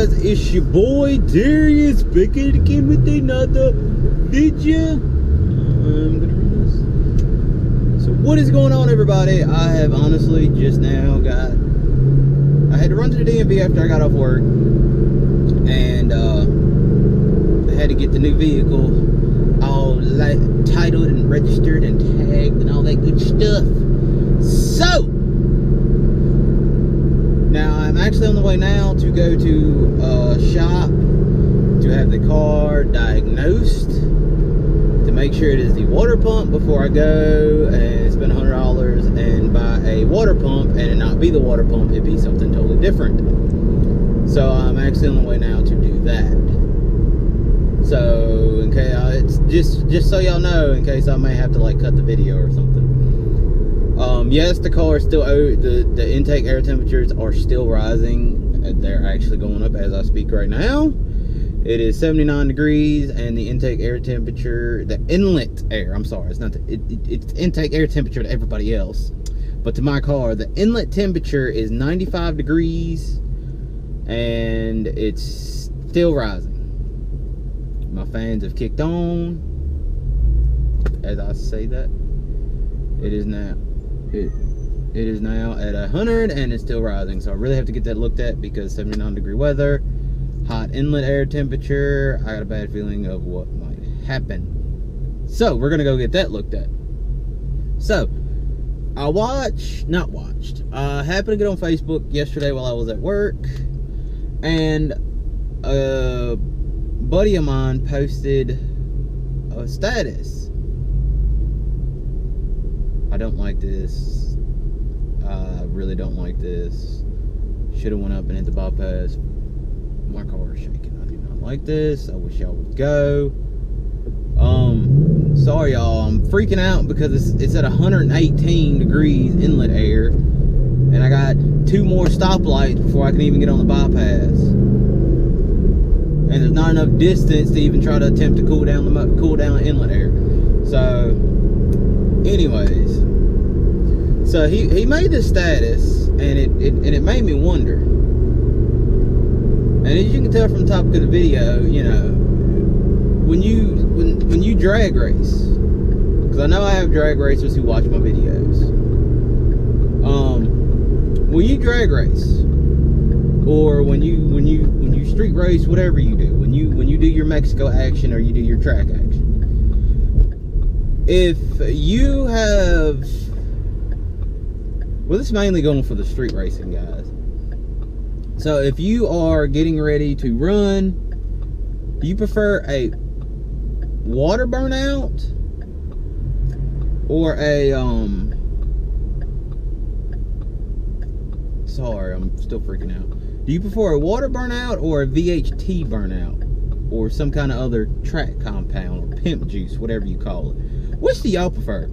guys, it's your boy Darius back again with another video. I'm gonna run this. So what is going on, everybody? I have honestly just now I had to run to the DMV after I got off work, and I had to get the new vehicle all titled and registered and tagged and all that good stuff. So now I'm actually on the way now to go to a shop to have the car diagnosed, to make sure it is the water pump before I go and spend $100 and buy a water pump, and it not be the water pump, it be something totally different. So I'm actually on the way now to do that. So in case it's just so y'all know, in case I may have to like cut the video or something. Yes, the car is still, the intake air temperatures are still rising. They're actually going up as I speak right now. It is 79 degrees, and the intake air temperature, the inlet air, I'm sorry, it's not it's intake air temperature to everybody else, but to my car, the inlet temperature is 95 degrees, and it's still rising. My fans have kicked on as I say that. It is now at 100, and it's still rising. So I really have to get that looked at, because 79 degree weather, hot inlet air temperature, I got a bad feeling of what might happen. So we're gonna go get that looked at. So I happened to get on Facebook yesterday while I was at work, and a buddy of mine posted a status. I don't like this. I really don't like this. Should have went up and hit the bypass. My car is shaking. I do not like this. I wish y'all would go. Sorry y'all, I'm freaking out because it's at 118 degrees inlet air, and I got 2 more stoplights before I can even get on the bypass. And there's not enough distance to even try to attempt to cool down inlet air. So anyways, so he made this status, and it made me wonder. And as you can tell from the topic of the video, you know, when you drag race, because I know I have drag racers who watch my videos. When you drag race, or when you street race, whatever you do, when you do your Mexico action or you do your track action, if you have, well, this is mainly going for the street racing guys. So if you are getting ready to run, do you prefer a water burnout or a sorry, I'm still freaking out. Do you prefer a water burnout or a VHT burnout, or some kind of other track compound, or pimp juice, whatever you call it? Which do y'all prefer?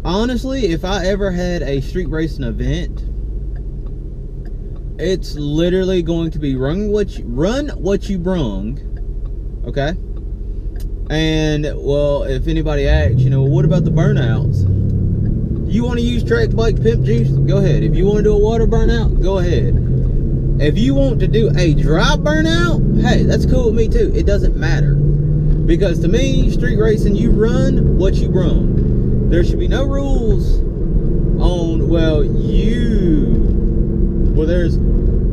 Honestly, if I ever had a street racing event, it's literally going to be run what you brung, okay? And, well, if anybody asks, you know, what about the burnouts? You want to use track bike pimp juice? Go ahead. If you want to do a water burnout, go ahead. If you want to do a dry burnout, hey, that's cool with me too. It doesn't matter. Because to me, street racing, you run what you brung. There should be no rules on,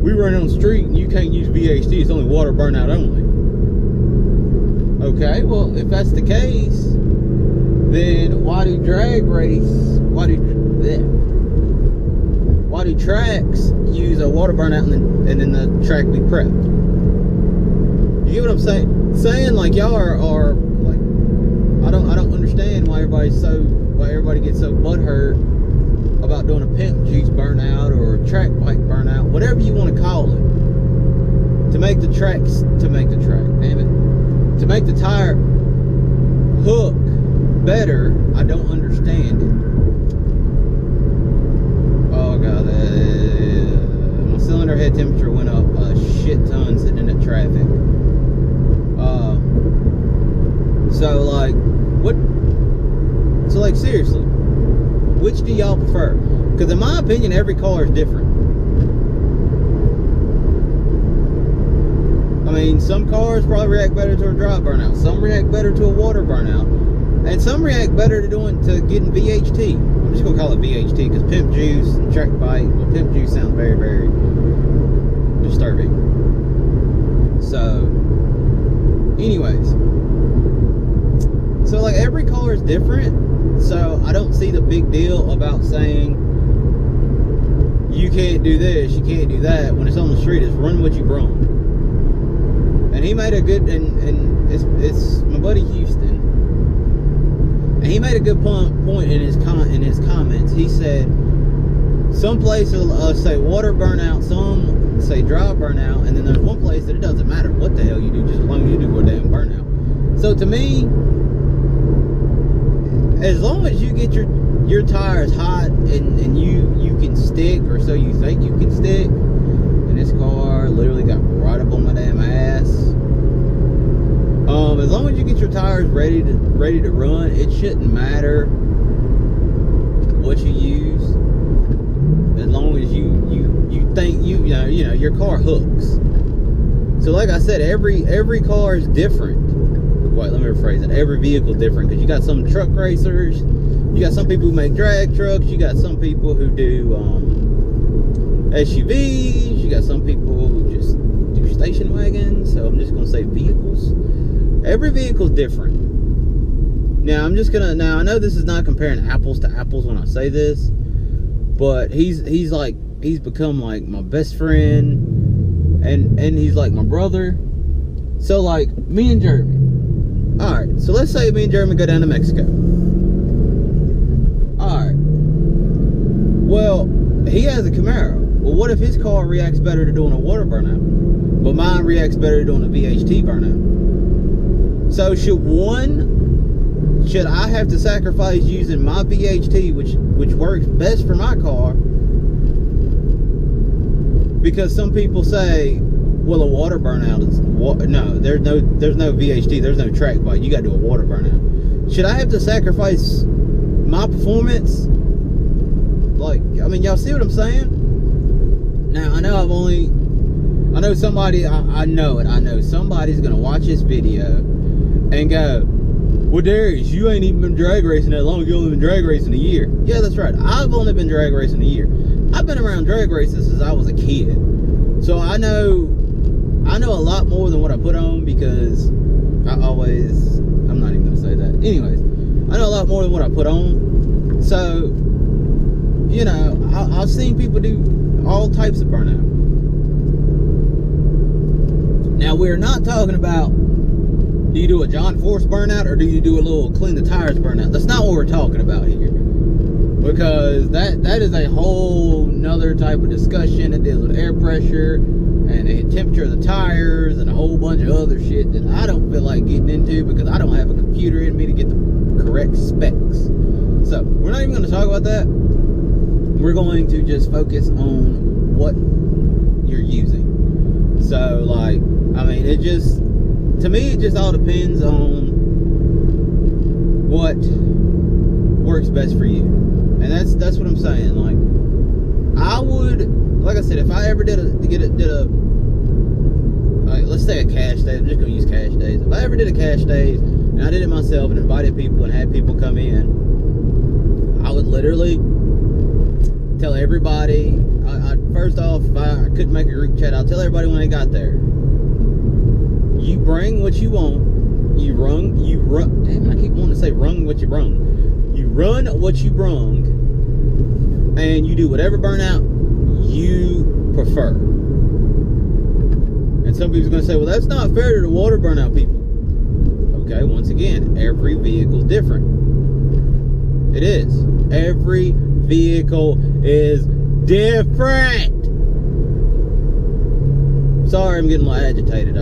we run on the street and you can't use VHT, it's only water burnout only. Okay, well, if that's the case, then why do tracks use a water burnout and then the track be prepped? You get what I'm saying? Like, y'all are like, I don't understand why everybody gets so butthurt about doing a pimp juice burnout or a track bike burnout, whatever you want to call it, to make the tire hook better. I don't understand it. Oh god, my cylinder head temperature went up a shit ton sitting in that traffic. So like seriously, which do y'all prefer? Because in my opinion, every car is different. I mean, some cars probably react better to a dry burnout. Some react better to a water burnout. And some react better to getting VHT. I'm just going to call it VHT because Pimp Juice and Track Bite. Well, Pimp Juice sounds very, very disturbing. So, anyways. So, like, every car is different. So, I don't see the big deal about saying you can't do this, you can't do that. When it's on the street, it's run what you brung. And he made a good, and it's my buddy Houston. And he made a good point in his comments. He said some places say water burnout, some say dry burnout, and then there's one place that it doesn't matter what the hell you do, just as long as you do a damn burnout. So to me, as long as you get your tires hot and you can stick, or so you think you can stick, and this car literally got right up on my damn ass. As long as you get your tires ready to run, it shouldn't matter what you use. As long as you think you know your car hooks. So like I said, every car is different. Wait, let me rephrase it. Every vehicle is different, because you got some truck racers, you got some people who make drag trucks, you got some people who do SUVs, you got some people who just do station wagons. So I'm just gonna say vehicles. Every vehicle is different. Now I know this is not comparing apples to apples when I say this, but he's become like my best friend, and he's like my brother. So like me and Jeremy. Alright, so let's say me and Jeremy go down to Mexico. Alright. Well, he has a Camaro. Well, what if his car reacts better to doing a water burnout, but mine reacts better to doing a VHT burnout? So should I have to sacrifice using my VHT, which works best for my car, because some people say, well, a water burnout is no, there's no VHT, there's no track bite, you got to do a water burnout. Should I have to sacrifice my performance? Like, I mean, y'all see what I'm saying? Now I know somebody's gonna watch this video and go, well, Darius, you ain't even been drag racing that long. You only been drag racing a year. Yeah, that's right. I've only been drag racing a year. I've been around drag races since I was a kid. So I know a lot more than what I put on, because I'm not even gonna say that. Anyways, I know a lot more than what I put on. So, you know, I've seen people do all types of burnout. Now, we're not talking about, do you do a John Force burnout, or do you do a little clean the tires burnout? That's not what we're talking about here. Because that is a whole nother type of discussion. It deals with air pressure and the temperature of the tires and a whole bunch of other shit that I don't feel like getting into, because I don't have a computer in me to get the correct specs. So we're not even going to talk about that. We're going to just focus on what you're using. So, like, I mean, to me, it just all depends on what works best for you. And that's what I'm saying. Like, I would, like I said, if I ever let's say a cash day, I'm just gonna use cash days. If I ever did a cash days and I did it myself and invited people and had people come in, I would literally tell everybody. First off, if I couldn't make a group chat, I'll tell everybody when they got there. You bring what you want. You run. Damn, I keep wanting to say run what you brung. You run what you brung, and you do whatever burnout you prefer. And some people's going to say, well, that's not fair to the water burnout people. Okay, once again, every vehicle's different. It is. Every vehicle is different. Sorry, I'm getting a little agitated.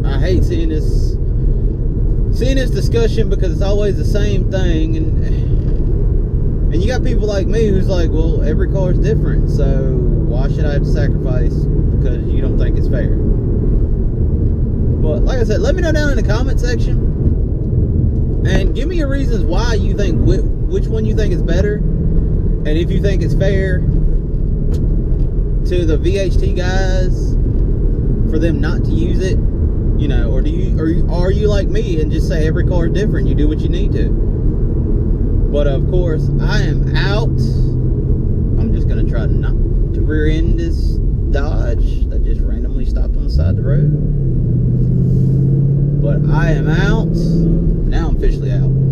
I hate seeing this discussion, because it's always the same thing, and you got people like me who's like, well, every car is different, so why should I have to sacrifice because you don't think it's fair? But like I said, let me know down in the comment section, and give me your reasons why you think which one you think is better, and if you think it's fair to the VHT guys for them not to use it? You know, or are you like me and just say every car is different, you do what you need to? But of course, I am out. I'm just gonna try not to rear end this Dodge that just randomly stopped on the side of the road. But I am out. Now I'm officially out.